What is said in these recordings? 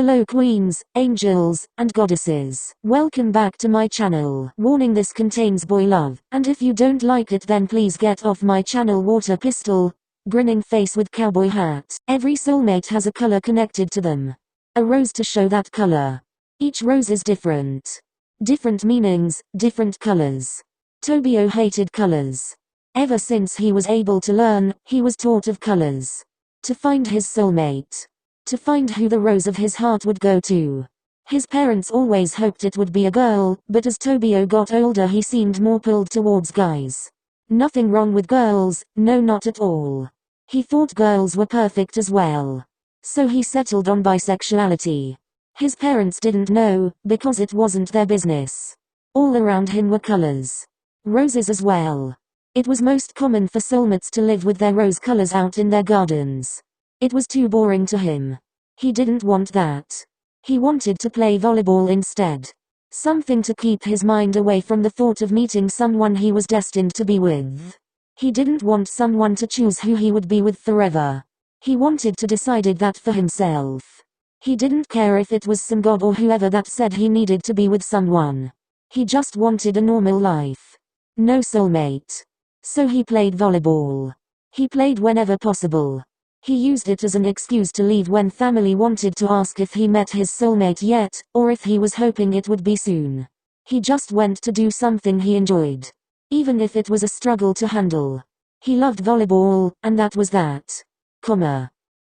Hello queens, angels, and goddesses. Welcome back to my channel. Warning: this contains boy love, and if you don't like it then please get off my channel. Water pistol. Grinning face with cowboy hat. Every soulmate has a color connected to them. A rose to show that color. Each rose is different. Different meanings, different colors. Tobio hated colors. Ever since he was able to learn, he was taught of colors. To find his soulmate. To find who the rose of his heart would go to. His parents always hoped it would be a girl, but as Tobio got older he seemed more pulled towards guys. Nothing wrong with girls, no, not at all. He thought girls were perfect as well. So he settled on bisexuality. His parents didn't know, because it wasn't their business. All around him were colors. Roses as well. It was most common for soulmates to live with their rose colors out in their gardens. It was too boring to him. He didn't want that. He wanted to play volleyball instead. Something to keep his mind away from the thought of meeting someone he was destined to be with. He didn't want someone to choose who he would be with forever. He wanted to decide that for himself. He didn't care if it was some god or whoever that said he needed to be with someone. He just wanted a normal life. No soulmate. So he played volleyball. He played whenever possible. He used it as an excuse to leave when family wanted to ask if he met his soulmate yet, or if he was hoping it would be soon. He just went to do something he enjoyed. Even if it was a struggle to handle. He loved volleyball, and that was that.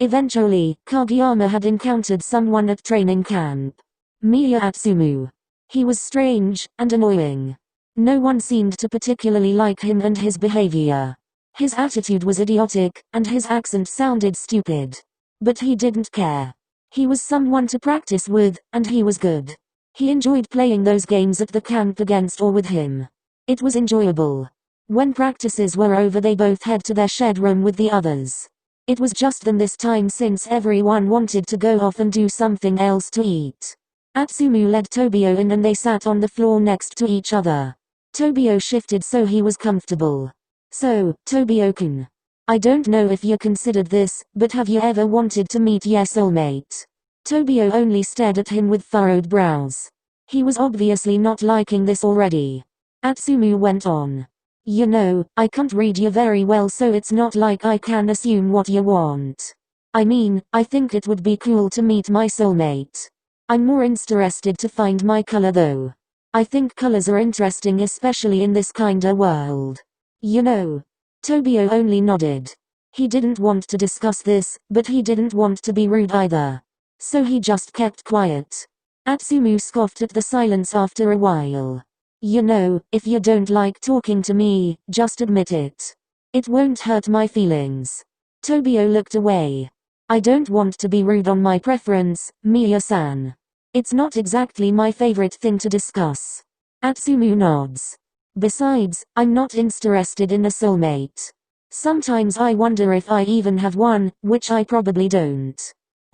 Eventually, Kageyama had encountered someone at training camp. Miya Atsumu. He was strange, and annoying. No one seemed to particularly like him and his behavior. His attitude was idiotic, and his accent sounded stupid. But he didn't care. He was someone to practice with, and he was good. He enjoyed playing those games at the camp against or with him. It was enjoyable. When practices were over they both head to their shared room with the others. It was just them this time since everyone wanted to go off and do something else to eat. Atsumu led Tobio in and they sat on the floor next to each other. Tobio shifted so he was comfortable. So, Tobio-kun. I don't know if you considered this, but have you ever wanted to meet your soulmate? Tobio only stared at him with furrowed brows. He was obviously not liking this already. Atsumu went on. You know, I can't read you very well so it's not like I can assume what you want. I mean, I think it would be cool to meet my soulmate. I'm more interested to find my color though. I think colors are interesting especially in this kinda world. You know. Tobio only nodded. He didn't want to discuss this, but he didn't want to be rude either. So he just kept quiet. Atsumu scoffed at the silence after a while. You know, if you don't like talking to me, just admit it. It won't hurt my feelings. Tobio looked away. I don't want to be rude on my preference, Miya-san. It's not exactly my favorite thing to discuss. Atsumu nods. Besides, I'm not interested in a soulmate. Sometimes I wonder if I even have one, which I probably don't.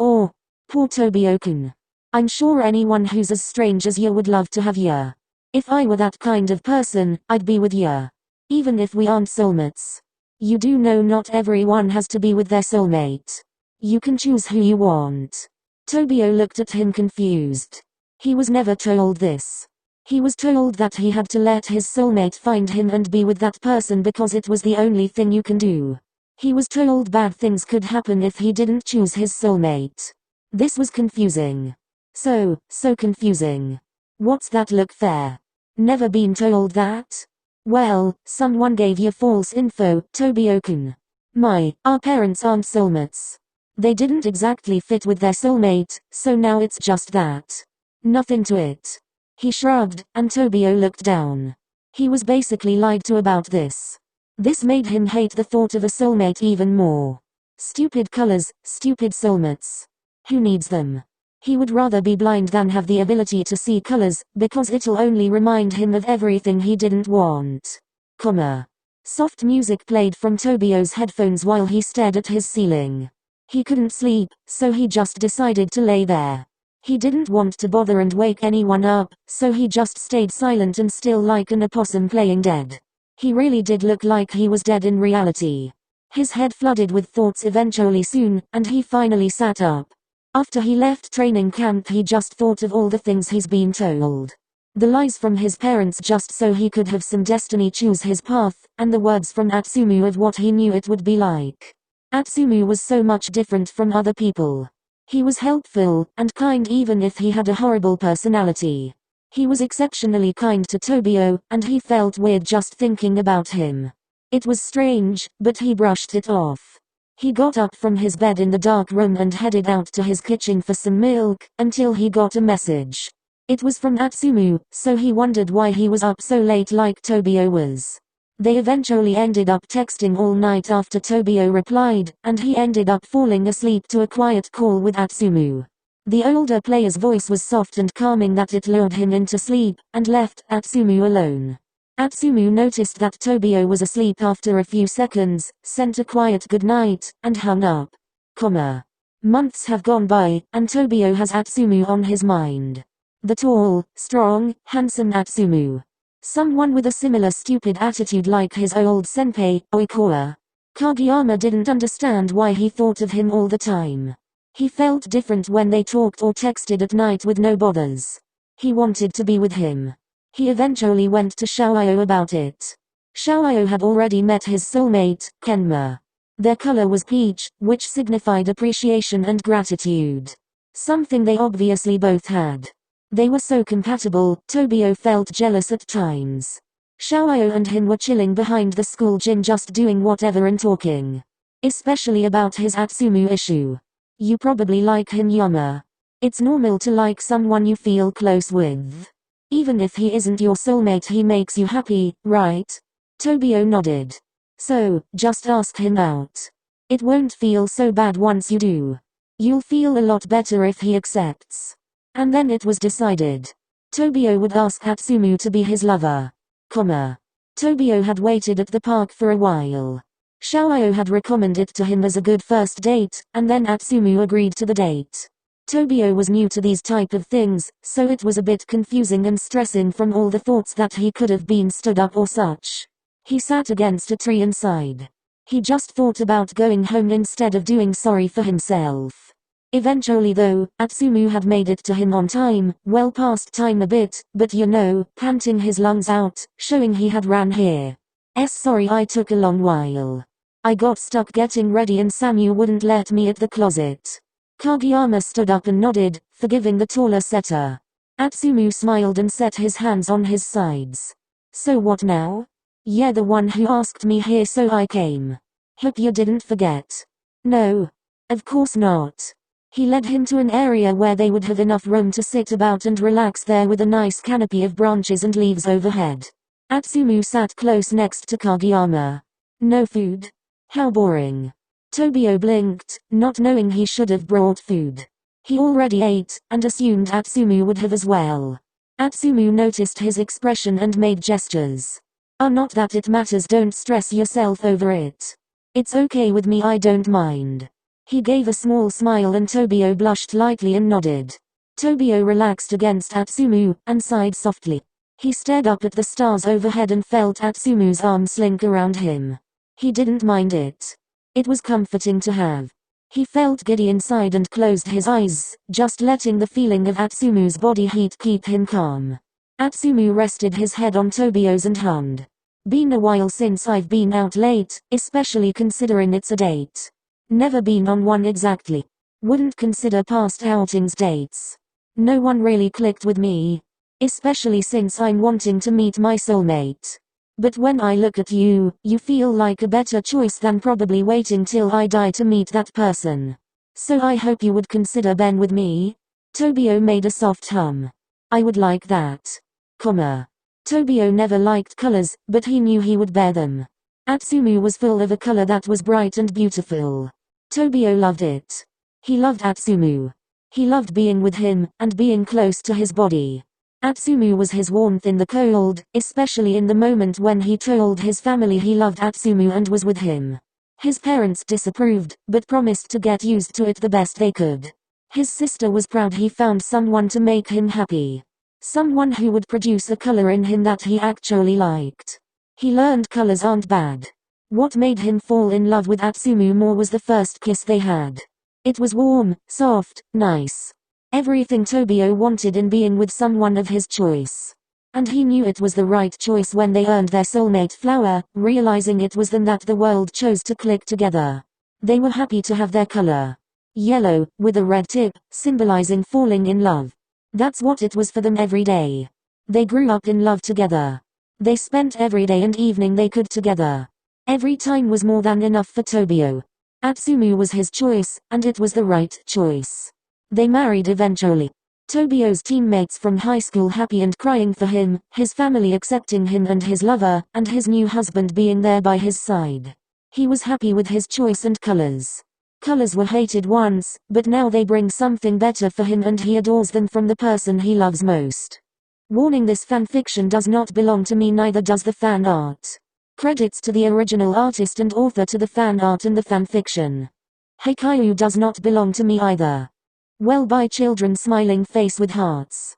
Or, poor Tobio-kun. I'm sure anyone who's as strange as you would love to have you. If I were that kind of person, I'd be with you. Even if we aren't soulmates. You do know not everyone has to be with their soulmate. You can choose who you want. Tobio looked at him confused. He was never told this. He was told that he had to let his soulmate find him and be with that person because it was the only thing you can do. He was told bad things could happen if he didn't choose his soulmate. This was confusing. So confusing. What's that look fair? Never been told that? Well, someone gave you false info, Tobio-kun. Our parents aren't soulmates. They didn't exactly fit with their soulmate, so now it's just that. Nothing to it. He shrugged, and Tobio looked down. He was basically lied to about this. This made him hate the thought of a soulmate even more. Stupid colors, stupid soulmates. Who needs them? He would rather be blind than have the ability to see colors, because it'll only remind him of everything he didn't want. Soft music played from Tobio's headphones while he stared at his ceiling. He couldn't sleep, so he just decided to lay there. He didn't want to bother and wake anyone up, so he just stayed silent and still like an opossum playing dead. He really did look like he was dead in reality. His head flooded with thoughts eventually soon, and he finally sat up. After he left training camp he just thought of all the things he's been told. The lies from his parents just so he could have some destiny choose his path, and the words from Atsumu of what he knew it would be like. Atsumu was so much different from other people. He was helpful, and kind even if he had a horrible personality. He was exceptionally kind to Tobio, and he felt weird just thinking about him. It was strange, but he brushed it off. He got up from his bed in the dark room and headed out to his kitchen for some milk, until he got a message. It was from Atsumu, so he wondered why he was up so late like Tobio was. They eventually ended up texting all night after Tobio replied, and he ended up falling asleep to a quiet call with Atsumu. The older player's voice was soft and calming that it lured him into sleep, and left Atsumu alone. Atsumu noticed that Tobio was asleep after a few seconds, sent a quiet goodnight, and hung up. Months have gone by, and Tobio has Atsumu on his mind. The tall, strong, handsome Atsumu. Someone with a similar stupid attitude like his old senpai, Oikawa. Kageyama didn't understand why he thought of him all the time. He felt different when they talked or texted at night with no bothers. He wanted to be with him. He eventually went to Xiaoyo about it. Xiaoyo had already met his soulmate, Kenma. Their color was peach, which signified appreciation and gratitude. Something they obviously both had. They were so compatible, Tobio felt jealous at times. Xiaoyo and him were chilling behind the school gym just doing whatever and talking. Especially about his Atsumu issue. You probably like him, Yama. It's normal to like someone you feel close with. Even if he isn't your soulmate he makes you happy, right? Tobio nodded. So, just ask him out. It won't feel so bad once you do. You'll feel a lot better if he accepts. And then it was decided. Tobio would ask Atsumu to be his lover. Tobio had waited at the park for a while. Xiaoyo had recommended to him as a good first date, and then Atsumu agreed to the date. Tobio was new to these type of things, so it was a bit confusing and stressing from all the thoughts that he could have been stood up or such. He sat against a tree and sighed. He just thought about going home instead of doing sorry for himself. Eventually though, Atsumu had made it to him on time, well past time a bit, but panting his lungs out, showing he had ran here. Sorry I took a long while. I got stuck getting ready and Samu wouldn't let me at the closet. Kageyama stood up and nodded, forgiving the taller setter. Atsumu smiled and set his hands on his sides. So what now? Yeah, the one who asked me here so I came. Hope you didn't forget. No. Of course not. He led him to an area where they would have enough room to sit about and relax there with a nice canopy of branches and leaves overhead. Atsumu sat close next to Kageyama. No food? How boring. Tobio blinked, not knowing he should have brought food. He already ate, and assumed Atsumu would have as well. Atsumu noticed his expression and made gestures. Not that it matters, don't stress yourself over it. It's okay with me, I don't mind. He gave a small smile and Tobio blushed lightly and nodded. Tobio relaxed against Atsumu, and sighed softly. He stared up at the stars overhead and felt Atsumu's arm slink around him. He didn't mind it. It was comforting to have. He felt giddy inside and closed his eyes, just letting the feeling of Atsumu's body heat keep him calm. Atsumu rested his head on Tobio's and hummed. Been a while since I've been out late, especially considering it's a date. Never been on one exactly. Wouldn't consider past outings dates. No one really clicked with me. Especially since I'm wanting to meet my soulmate. But when I look at you, you feel like a better choice than probably waiting till I die to meet that person. So I hope you would consider Ben with me. Tobio made a soft hum. I would like that. Tobio never liked colors, but he knew he would bear them. Atsumu was full of a color that was bright and beautiful. Tobio loved it. He loved Atsumu. He loved being with him, and being close to his body. Atsumu was his warmth in the cold, especially in the moment when he told his family he loved Atsumu and was with him. His parents disapproved, but promised to get used to it the best they could. His sister was proud he found someone to make him happy. Someone who would produce a color in him that he actually liked. He learned colors aren't bad. What made him fall in love with Atsumu more was the first kiss they had. It was warm, soft, nice. Everything Tobio wanted in being with someone of his choice. And he knew it was the right choice when they earned their soulmate flower, realizing it was then that the world chose to click together. They were happy to have their color. Yellow, with a red tip, symbolizing falling in love. That's what it was for them every day. They grew up in love together. They spent every day and evening they could together. Every time was more than enough for Tobio. Atsumu was his choice, and it was the right choice. They married eventually. Tobio's teammates from high school happy and crying for him, his family accepting him and his lover, and his new husband being there by his side. He was happy with his choice and colors. Colors were hated once, but now they bring something better for him and he adores them from the person he loves most. Warning: this fanfiction does not belong to me, neither does the fan art. Credits to the original artist and author to the fan art and the fanfiction. Haikyuu does not belong to me either. Well, by children smiling face with hearts.